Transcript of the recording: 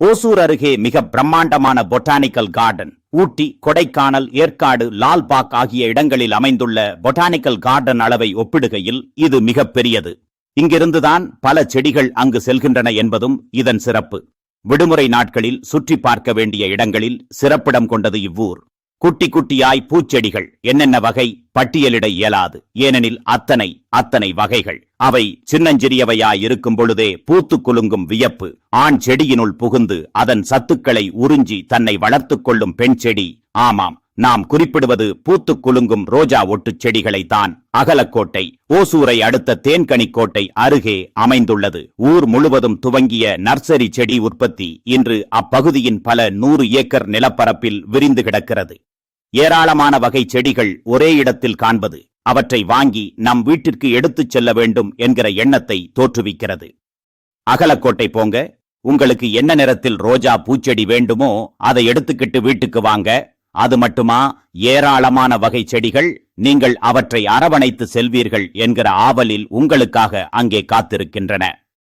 ஓசூர் அருகே மிக பிரம்மாண்டமான பொட்டானிக்கல் கார்டன். ஊட்டி, கொடைக்கானல், ஏற்காடு, லால்பாக் ஆகிய இடங்களில் அமைந்துள்ள பொட்டானிக்கல் கார்டன் அளவை ஒப்பிடுகையில் இது மிகப்பெரியது. இங்கிருந்துதான் பல செடிகள் அங்கு செல்கின்றன என்பதும் இதன் சிறப்பு. விடுமுறை நாட்களில் சுற்றி பார்க்க வேண்டிய இடங்களில் சிறப்பிடம் கொண்டது இவ்வூர். குட்டி குட்டியாய் பூச்செடிகள், என்னென்ன வகை பட்டியலிட இயலாது. ஏனெனில் அத்தனை வகைகள். அவை சின்னஞ்சிறியவையாய் இருக்கும் பொழுதே பூத்து குலுங்கும் வியப்பு. ஆண் செடியினுள் புகுந்து அதன் சத்துக்களை உறிஞ்சி தன்னை வளர்த்துக் கொள்ளும் பெண் செடி. ஆமாம், நாம் குறிப்பிடுவது பூத்து குலுங்கும் ரோஜா ஒட்டுச் செடிகளைத்தான். அகலக்கோட்டை ஓசூரை அடுத்த தேன்கனிக்கோட்டை அருகே அமைந்துள்ளது. ஊர் முழுவதும் துவங்கிய நர்சரி செடி உற்பத்தி இன்று அப்பகுதியின் பல 100 ஏக்கர் நிலப்பரப்பில் விரிந்து கிடக்கிறது. ஏராளமான வகை செடிகள் ஒரே இடத்தில் காண்பது அவற்றை வாங்கி நம் வீட்டிற்கு எடுத்துச் செல்ல வேண்டும் என்கிற எண்ணத்தை தோற்றுவிக்கிறது. அகலக்கோட்டை போங்க, உங்களுக்கு என்ன நிறத்தில் ரோஜா பூச்செடி வேண்டுமோ அதை எடுத்துக்கிட்டு வீட்டுக்கு வாங்க. அது மட்டுமா, ஏராளமான வகை செடிகள், நீங்கள் அவற்றை அரவணைத்து செல்வீர்கள் என்கிற ஆவலில் உங்களுக்காக அங்கே காத்திருக்கின்றன.